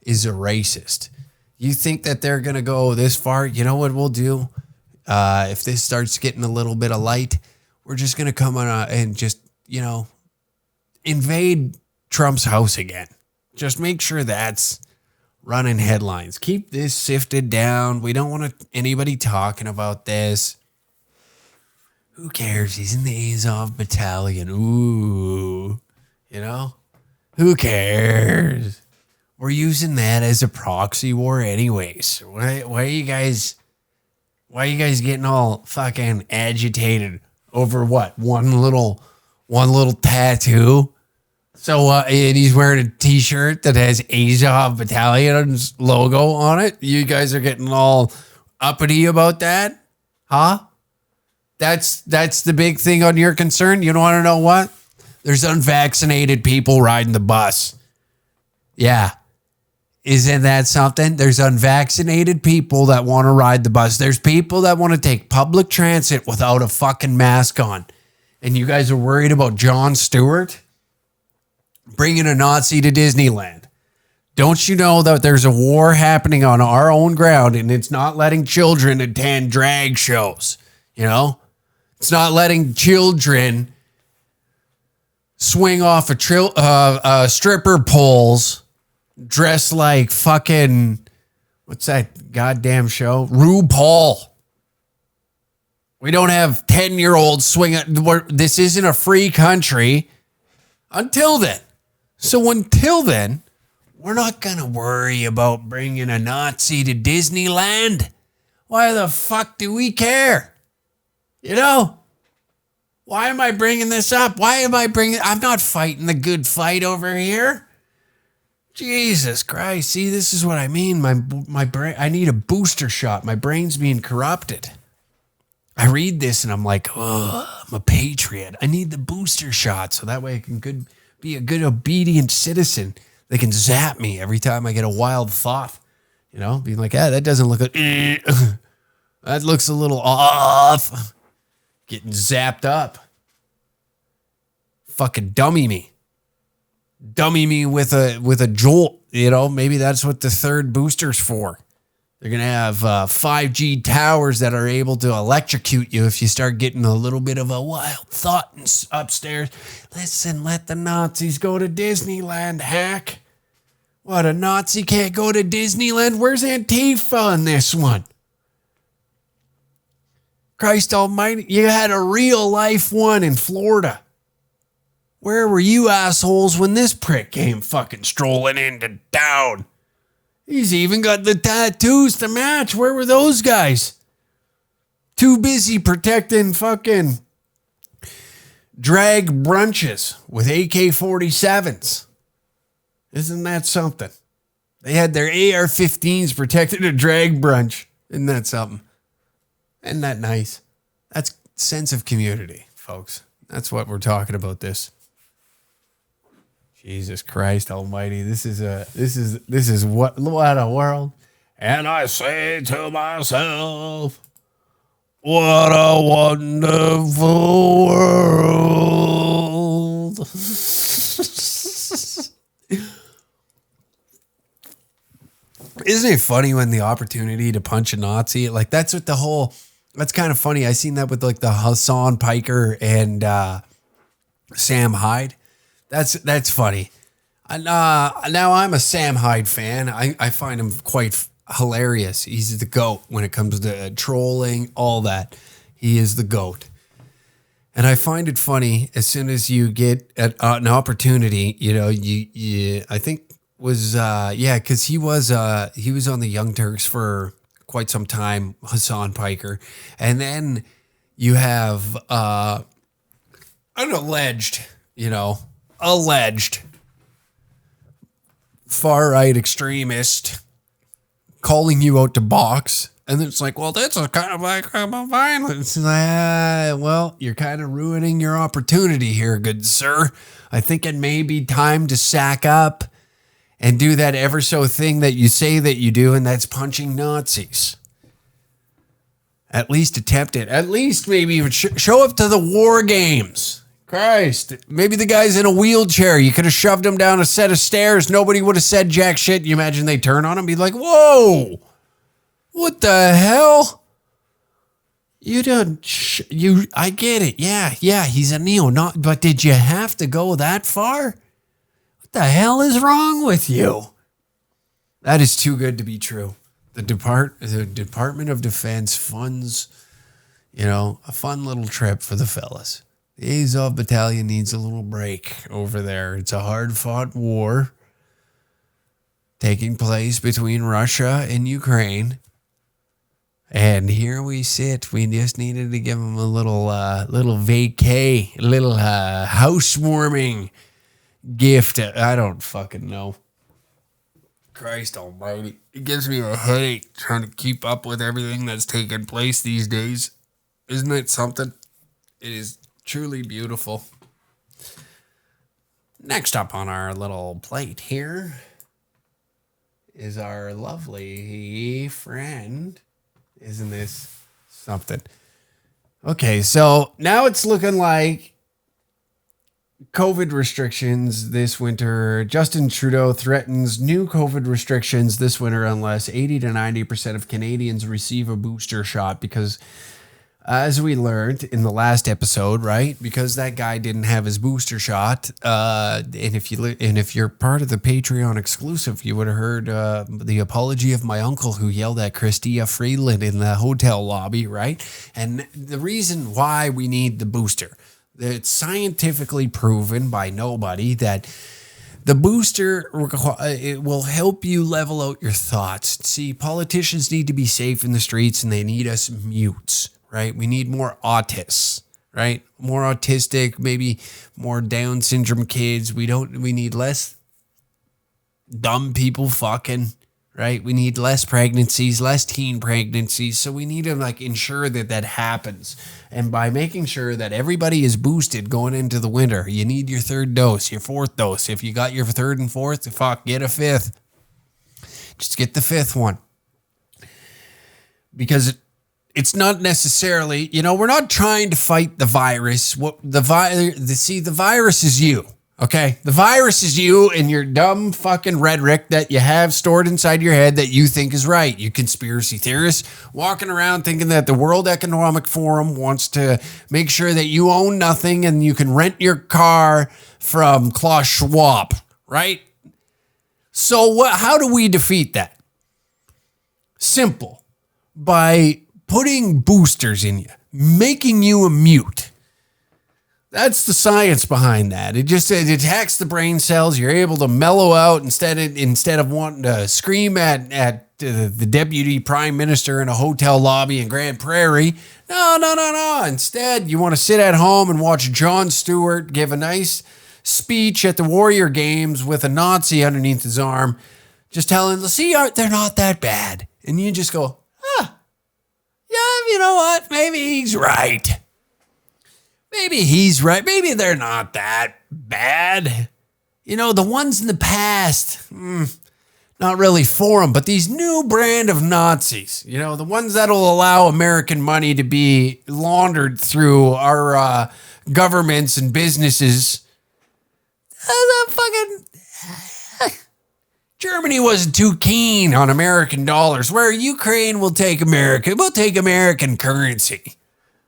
is a racist. You think that they're going to go this far? You know what we'll do? If this starts getting a little bit of light, we're just going to come on and just, invade Trump's house again. Just make sure that's running headlines. Keep this sifted down. We don't want anybody talking about this. Who cares? He's in the Azov battalion. Ooh, who cares? We're using that as a proxy war anyways. Why are you guys getting all fucking agitated over what? One little tattoo? So, and he's wearing a t-shirt that has Azov Battalion's logo on it. You guys are getting all uppity about that? Huh? That's the big thing on your concern. You don't want to know what? There's unvaccinated people riding the bus. Yeah. Isn't that something? There's unvaccinated people that want to ride the bus. There's people that want to take public transit without a fucking mask on. And you guys are worried about Jon Stewart bringing a Nazi to Disneyland. Don't you know that there's a war happening on our own ground and it's not letting children attend drag shows? It's not letting children swing off stripper poles dressed like fucking, what's that goddamn show? RuPaul. We don't have 10-year-olds swinging. This isn't a free country until then. So until then, we're not going to worry about bringing a Nazi to Disneyland. Why the fuck do we care? Why am I bringing this up? I'm not fighting the good fight over here. Jesus Christ. See, this is what I mean. My brain, I need a booster shot. My brain's being corrupted. I read this and I'm like, oh, I'm a patriot. I need the booster shot so that way I can be a good obedient citizen. They can zap me every time I get a wild thought. Being like, that doesn't look that looks a little off. Getting zapped up. Fucking dummy me with a jolt. Maybe that's what the third booster's for. They're going to have 5G towers that are able to electrocute you if you start getting a little bit of a wild thought upstairs. Listen, let the Nazis go to Disneyland, hack. What, a Nazi can't go to Disneyland? Where's Antifa in this one? Christ almighty, you had a real life one in Florida. Where were you assholes when this prick came fucking strolling into town? He's even got the tattoos to match. Where were those guys? Too busy protecting fucking drag brunches with AK-47s. Isn't that something? They had their AR-15s protecting a drag brunch. Isn't that something? Isn't that nice? That's sense of community, folks. That's what we're talking about this. Jesus Christ almighty. This is what a world. And I say to myself, what a wonderful world. Isn't it funny when the opportunity to punch a Nazi, like that's kind of funny. I seen that with like the Hassan Piker and Sam Hyde. That's funny. Now I'm a Sam Hyde fan. I find him quite hilarious. He's the GOAT when it comes to trolling, all that. He is the GOAT. And I find it funny as soon as you get an opportunity, I think was, because he was on the Young Turks for quite some time, Hassan Piker. And then you have an alleged far-right extremist calling you out to box. And then it's like, well, that's a kind of like violence. Well, you're kind of ruining your opportunity here, good sir. I think it may be time to sack up and do that ever so thing that you say that you do, and that's punching Nazis. At least attempt it. At least maybe even show up to the war games. Christ. Maybe the guy's in a wheelchair. You could have shoved him down a set of stairs. Nobody would have said jack shit. You imagine they turn on him and be like, whoa, what the hell? You don't, I get it. Yeah, he's a neo-Nazi, but did you have to go that far? What the hell is wrong with you? That is too good to be true. The Department of Defense funds, a fun little trip for the fellas. The Azov Battalion needs a little break over there. It's a hard-fought war taking place between Russia and Ukraine. And here we sit. We just needed to give them a little vacay, a little housewarming gift. I don't fucking know. Christ almighty. It gives me a headache trying to keep up with everything that's taking place these days. Isn't it something? It is truly beautiful. Next up on our little plate here is our lovely friend. Isn't this something? Okay, so now it's looking like COVID restrictions this winter. Justin Trudeau threatens new COVID restrictions this winter unless 80 to 90% of Canadians receive a booster shot because, as we learned in the last episode, right? Because that guy didn't have his booster shot. And if you're part of the Patreon exclusive, you would have heard the apology of my uncle who yelled at Chrystia Freeland in the hotel lobby, right? And the reason why we need the booster, it's scientifically proven by nobody that the booster, it will help you level out your thoughts. See, politicians need to be safe in the streets and they need us mutes. Right? We need more autists, right? More autistic, maybe more Down syndrome kids. We need less dumb people fucking, right? We need less pregnancies, less teen pregnancies. So we need to ensure that happens. And by making sure that everybody is boosted going into the winter, you need your third dose, your fourth dose. If you got your third and fourth, get a fifth. Just get the fifth one. Because it's not necessarily, we're not trying to fight the virus. The virus is you, Okay, the virus is you and your dumb fucking rhetoric that you have stored inside your head that you think is right. You conspiracy theorists walking around thinking that the World Economic Forum wants to make sure that you own nothing and you can rent your car from Klaus Schwab, right? So how do we defeat that? Simple. By putting boosters in you, making you a mute. That's the science behind that. It attacks the brain cells. You're able to mellow out instead of wanting to scream at the deputy prime minister in a hotel lobby in Grand Prairie. No. Instead, you want to sit at home and watch Jon Stewart give a nice speech at the Warrior Games with a Nazi underneath his arm, just telling, see, they're not that bad. And you just go, yeah, you know what? Maybe he's right. Maybe he's right. Maybe they're not that bad. You know, the ones in the past, not really for them, but these new brand of Nazis, you know, the ones that'll allow American money to be laundered through our governments and businesses. Germany wasn't too keen on American dollars, where Ukraine will take American currency.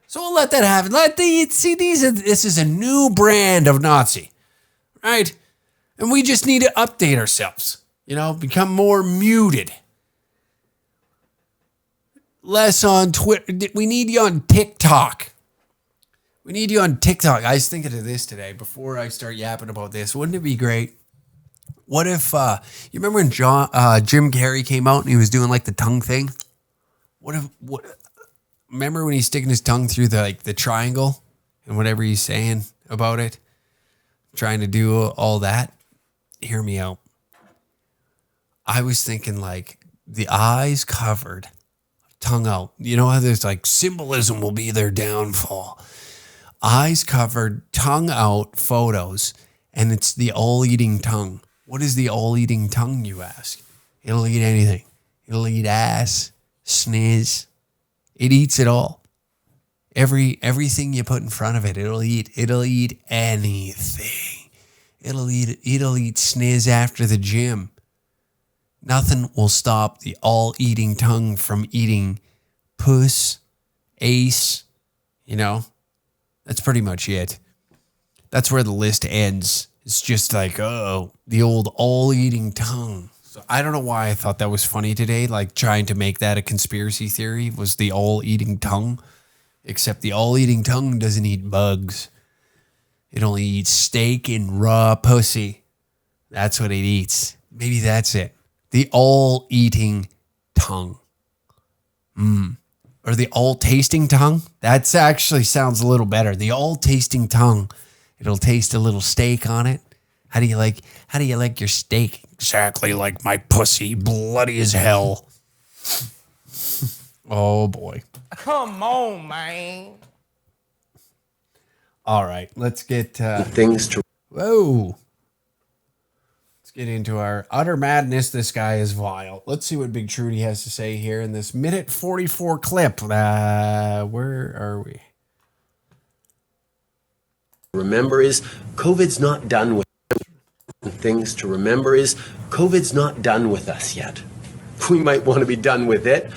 So we'll let that happen. This is a new brand of Nazi, right? And we just need to update ourselves, you know, become more muted. Less on Twitter. We need you on TikTok. I was thinking of this today before I start yapping about this. Wouldn't it be great? What if, you remember when Jim Carrey came out and he was doing like the tongue thing? Remember when he's sticking his tongue through the triangle and whatever he's saying about it? Trying to do all that? Hear me out. I was thinking like the eyes covered, tongue out. You know how there's like symbolism will be their downfall. Eyes covered, tongue out photos, and it's the all-eating tongue. What is the all-eating tongue, you ask? It'll eat anything. It'll eat ass, sniz. It eats it all. Everything you put in front of it, it'll eat. It'll eat anything. It'll eat sniz after the gym. Nothing will stop the all-eating tongue from eating puss, ace, you know? That's pretty much it. That's where the list ends. It's just like, the old all-eating tongue. So I don't know why I thought that was funny today, like trying to make that a conspiracy theory was the all-eating tongue. Except the all-eating tongue doesn't eat bugs. It only eats steak and raw pussy. That's what it eats. Maybe that's it. The all-eating tongue. Or the all-tasting tongue. That actually sounds a little better. The all-tasting tongue. It'll taste a little steak on it. How do you like your steak? Exactly like my pussy, bloody as hell. Oh boy. Come on, man. All right, let's get things to. Whoa. Let's get into our utter madness. This guy is vile. Let's see what Big Trudy has to say here in this minute 44 clip. Where are we? Remember is COVID's not done with things to remember is COVID's not done with us yet. We might want to be done with it,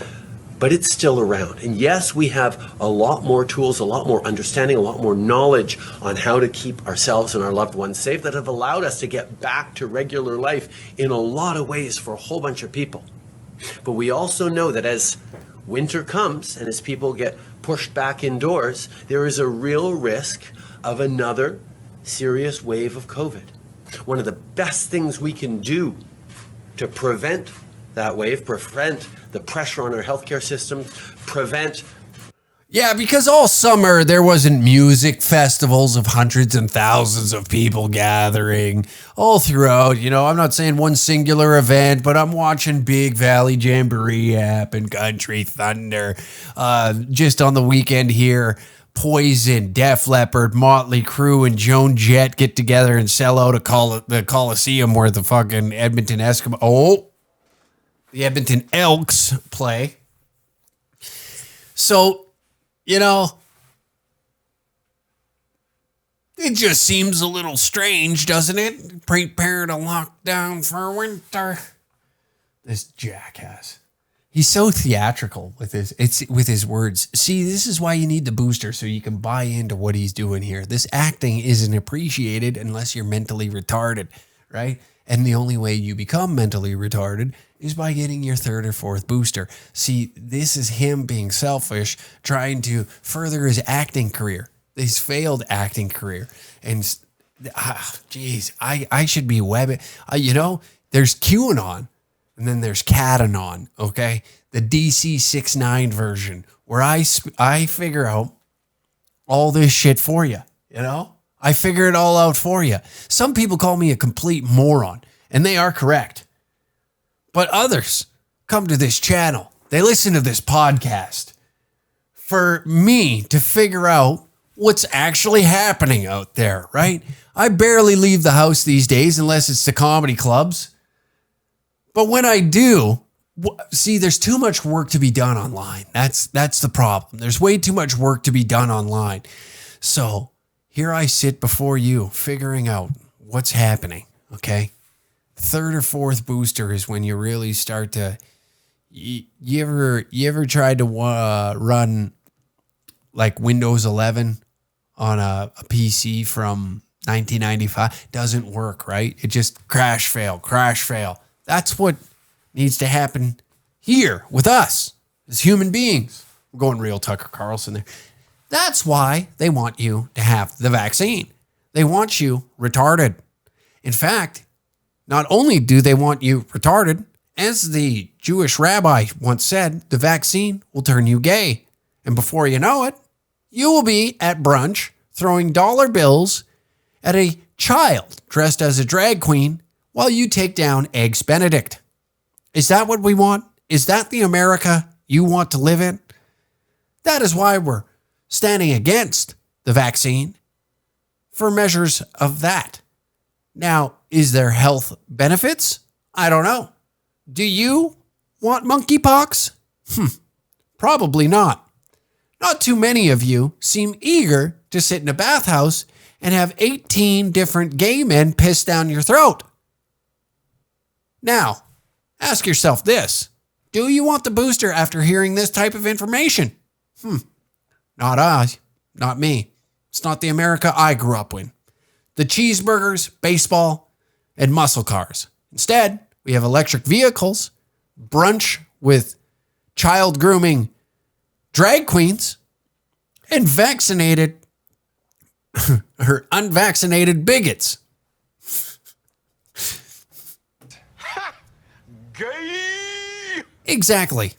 but it's still around. And yes, we have a lot more tools, a lot more understanding, a lot more knowledge on how to keep ourselves and our loved ones safe that have allowed us to get back to regular life in a lot of ways for a whole bunch of people. But we also know that as winter comes and as people get pushed back indoors, there is a real risk of another serious wave of COVID. One of the best things we can do to prevent that wave, prevent the pressure on our healthcare system, prevent... Yeah, because all summer there wasn't music festivals of hundreds and thousands of people gathering all throughout. You know, I'm not saying one singular event, but I'm watching Big Valley Jamboree happen, Country Thunder. Just on the weekend here, Poison, Def Leppard, Motley Crue, and Joan Jett get together and sell out the Coliseum where the fucking Edmonton the Edmonton Elks play. So, you know, It just seems a little strange, doesn't it? Prepare to lock down for winter. This jackass. He's so theatrical with his words. See, this is why you need the booster, so you can buy into what he's doing here. This acting isn't appreciated unless you're mentally retarded, right? And the only way you become mentally retarded is by getting your third or fourth booster. See, this is him being selfish, trying to further his acting career, his failed acting career. And, geez, I should be webbing. There's QAnon. And then there's Catanon, okay? The DC 6ix9ine version, where I figure out all this shit for you, I figure it all out for you. Some people call me a complete moron, and they are correct. But others come to this channel. They listen to this podcast for me to figure out what's actually happening out there, right? I barely leave the house these days unless it's to comedy clubs. But when I do, see, there's too much work to be done online. That's the problem. There's way too much work to be done online. So here I sit before you figuring out what's happening, okay? Third or fourth booster is when you really start to... You ever tried to run like Windows 11 on a PC from 1995? Doesn't work, right? It just crash fail. That's what needs to happen here with us as human beings. We're going real Tucker Carlson there. That's why they want you to have the vaccine. They want you retarded. In fact, not only do they want you retarded, as the Jewish rabbi once said, the vaccine will turn you gay. And before you know it, you will be at brunch throwing dollar bills at a child dressed as a drag queen while you take down Eggs Benedict. Is that what we want? Is that the America you want to live in? That is why we're standing against the vaccine for measures of that. Now, is there health benefits? I don't know. Do you want monkeypox? Probably not. Not too many of you seem eager to sit in a bathhouse and have 18 different gay men piss down your throat. Now, ask yourself this. Do you want the booster after hearing this type of information? Not I. Not me. It's not the America I grew up in. The cheeseburgers, baseball, and muscle cars. Instead, we have electric vehicles, brunch with child grooming drag queens, and vaccinated or unvaccinated bigots. Exactly.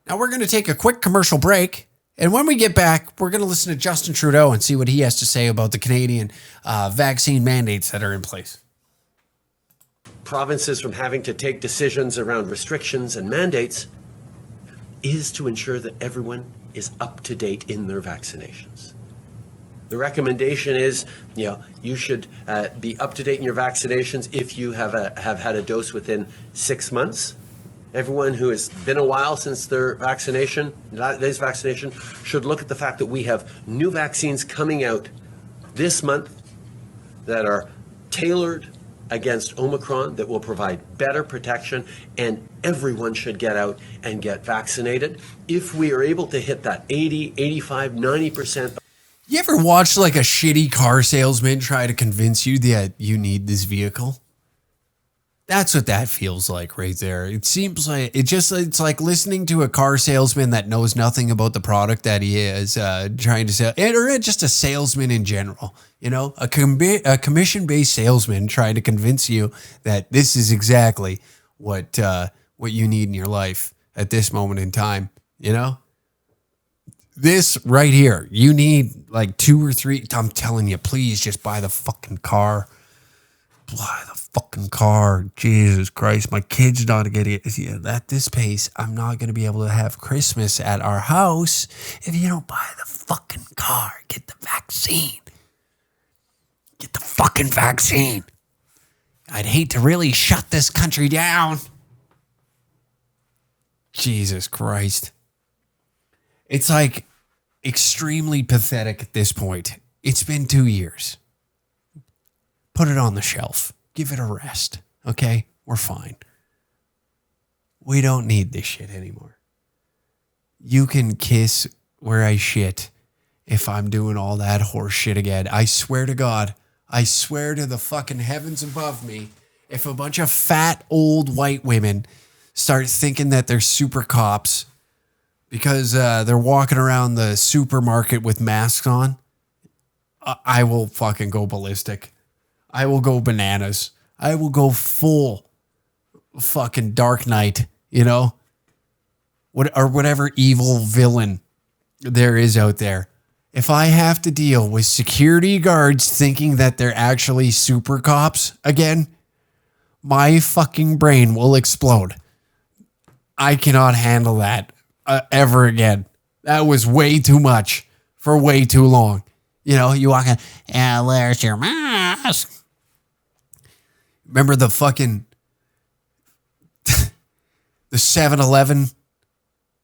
Now we're going to take a quick commercial break. And when we get back, we're going to listen to Justin Trudeau and see what he has to say about the Canadian vaccine mandates that are in place. Provinces from having to take decisions around restrictions and mandates is to ensure that everyone is up to date in their vaccinations. The recommendation is, you should be up to date in your vaccinations if you have had a dose within 6 months. Everyone who has been a while since their vaccination should look at the fact that we have new vaccines coming out this month that are tailored against Omicron that will provide better protection, and everyone should get out and get vaccinated. If we are able to hit that 80, 85, 90%. You ever watch like a shitty car salesman try to convince you that you need this vehicle? That's what that feels like right there. It seems like it's like listening to a car salesman that knows nothing about the product that he is trying to sell, or just a salesman in general. A commission-based salesman trying to convince you that this is exactly what you need in your life at this moment in time. This right here, you need like 2 or 3. I'm telling you, please just buy the fucking car. Buy the fucking car. Jesus Christ. My kid's not going to get it. At this pace, I'm not going to be able to have Christmas at our house if you don't buy the fucking car. Get the vaccine. Get the fucking vaccine. I'd hate to really shut this country down. Jesus Christ. It's like extremely pathetic at this point. It's been 2 years. Put it on the shelf. Give it a rest. Okay? We're fine. We don't need this shit anymore. You can kiss where I shit if I'm doing all that horse shit again. I swear to God, I swear to the fucking heavens above me, if a bunch of fat old white women start thinking that they're super cops because they're walking around the supermarket with masks on, I will fucking go ballistic. I will go bananas. I will go full fucking Dark Knight, you know? Or whatever evil villain there is out there. If I have to deal with security guards thinking that they're actually super cops again, my fucking brain will explode. I cannot handle that ever again. That was way too much for way too long. You know, you walk in, and where's your mask? Remember the fucking the 7-Eleven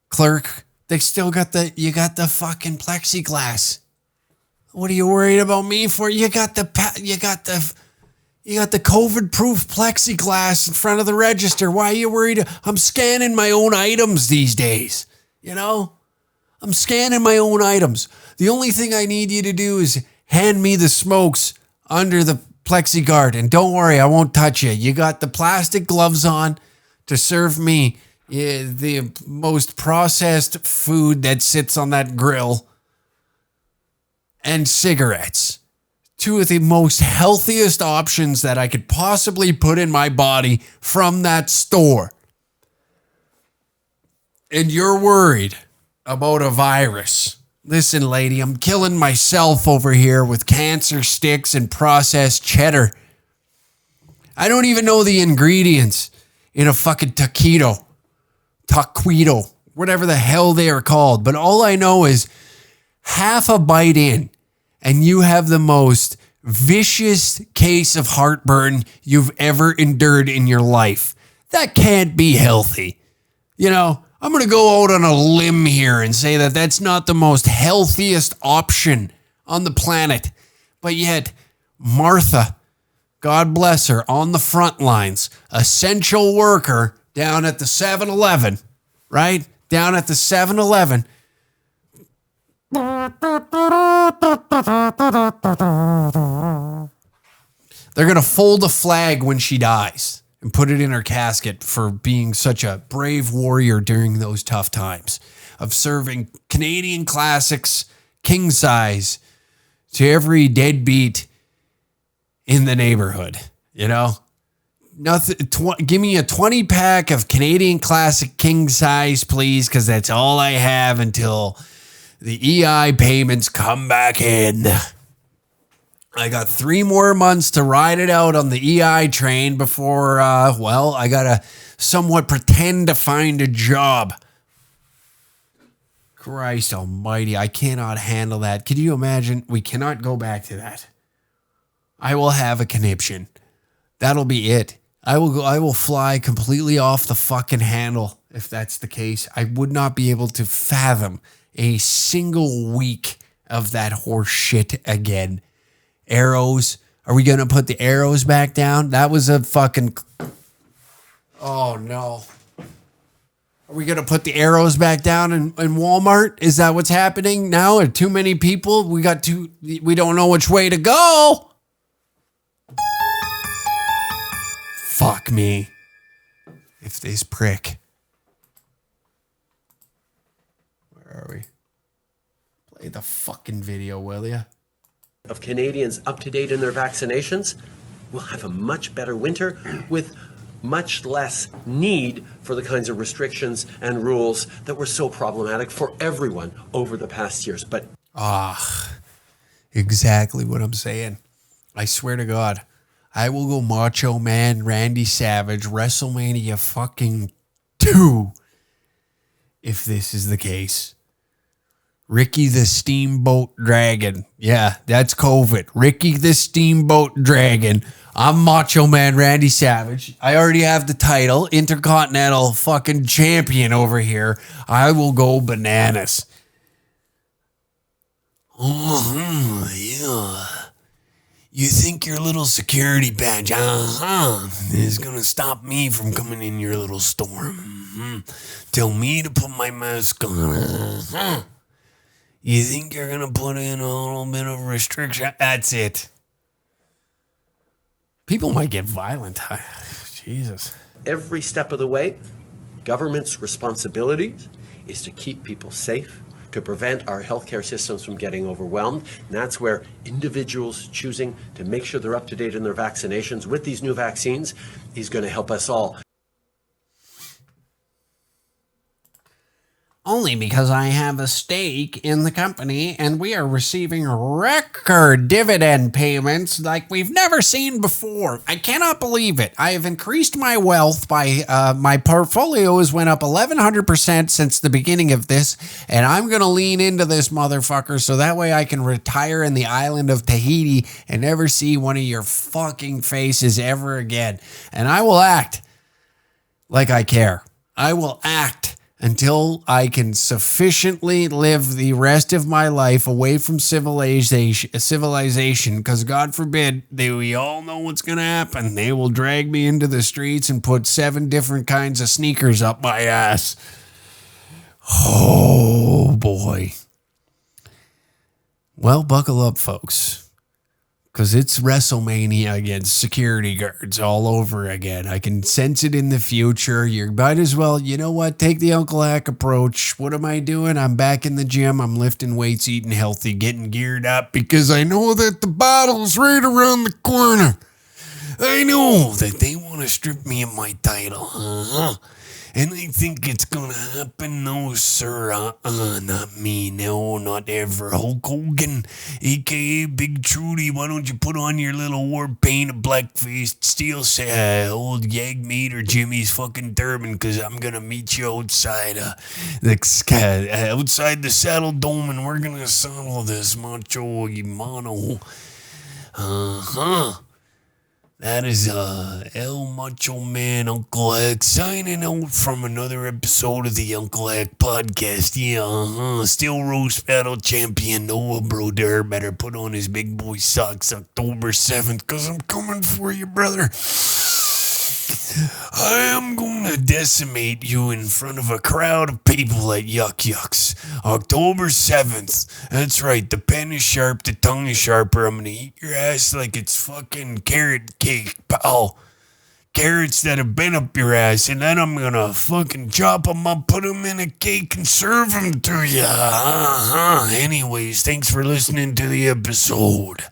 clerk? They still got you got the fucking plexiglass. What are you worried about me for? You got the COVID-proof plexiglass in front of the register. Why are you worried? I'm scanning my own items these days. You know? I'm scanning my own items. The only thing I need you to do is hand me the smokes under the plexiguard. And don't worry, I won't touch you. You got the plastic gloves on to serve me the most processed food that sits on that grill. And cigarettes. Two of the most healthiest options that I could possibly put in my body from that store. And you're worried about a virus. Listen, lady, I'm killing myself over here with cancer sticks and processed cheddar. I don't even know the ingredients in a fucking taquito, whatever the hell they are called. But all I know is half a bite in, and you have the most vicious case of heartburn you've ever endured in your life. That can't be healthy. You know, I'm going to go out on a limb here and say that that's not the most healthiest option on the planet. But yet, Martha, God bless her, on the front lines, essential worker down at the 7-Eleven, right? Down at the 7-Eleven. They're going to fold a flag when she dies and put it in her casket for being such a brave warrior during those tough times of serving Canadian classics, king size, to every deadbeat in the neighborhood, you know? Give me a 20-pack of Canadian classic king size, please, because that's all I have until the EI payments come back in. I got 3 more months to ride it out on the EI train before, I got to somewhat pretend to find a job. Christ almighty, I cannot handle that. Could you imagine? We cannot go back to that. I will have a conniption. That'll be it. I will fly completely off the fucking handle if that's the case. I would not be able to fathom a single week of that horse shit again. Arrows. Are we going to put the arrows back down? That was a fucking... Oh, no. Are we going to put the arrows back down in Walmart? Is that what's happening now? Are too many people? We don't know which way to go. Fuck me. If this prick. Where are we? Play the fucking video, will ya? Of Canadians up to date in their vaccinations, we'll have a much better winter with much less need for the kinds of restrictions and rules that were so problematic for everyone over the past years. But exactly what I'm saying. I swear to God, I will go Macho Man Randy Savage WrestleMania fucking 2 if this is the case. Ricky the Steamboat Dragon. Yeah, that's COVID. Ricky the Steamboat Dragon. I'm Macho Man Randy Savage. I already have the title, Intercontinental fucking champion over here. I will go bananas. Oh, yeah. You think your little security badge, is gonna stop me from coming in your little store? Tell me to put my mask on. You think you're gonna put in a little bit of restriction? That's it. People might get violent. Jesus. Every step of the way, government's responsibility is to keep people safe, to prevent our healthcare systems from getting overwhelmed. And that's where individuals choosing to make sure they're up to date in their vaccinations with these new vaccines is going to help us all. Only because I have a stake in the company and we are receiving record dividend payments like we've never seen before. I cannot believe it. I have increased my wealth by, my portfolio has went up 1,100% since the beginning of this, and I'm going to lean into this motherfucker so that way I can retire in the island of Tahiti and never see one of your fucking faces ever again. And I will act like I care. I will act until I can sufficiently live the rest of my life away from civilization, because God forbid, we all know what's going to happen. They will drag me into the streets and put 7 different kinds of sneakers up my ass. Oh, boy. Well, buckle up, folks. Because it's WrestleMania against security guards all over again. I can sense it in the future. You might as well, you know what, take the Uncle Hack approach. What am I doing? I'm back in the gym. I'm lifting weights, eating healthy, getting geared up because I know that the battle's right around the corner. I know that they want to strip me of my title. And I think it's gonna happen. No, sir. Not me. No, not ever. Hulk Hogan, a.k.a. Big Trudy, why don't you put on your little war paint, a black-faced steel old Yagmeet or Jimmy's fucking turban, because I'm gonna meet you outside outside the Saddle Dome, and we're gonna settle this macho mono. That is El Macho Man Uncle Hack signing out from another episode of the Uncle Hack podcast. Yeah, still roast battle champion Noah Broder better put on his big boy socks October 7th, because I'm coming for you, brother. I am going to decimate you in front of a crowd of people at Yuck Yucks. October 7th. That's right, the pen is sharp, the tongue is sharper. I'm going to eat your ass like it's fucking carrot cake, pal. Carrots that have been up your ass, and then I'm going to fucking chop them up, put them in a cake, and serve them to you. Anyways, thanks for listening to the episode.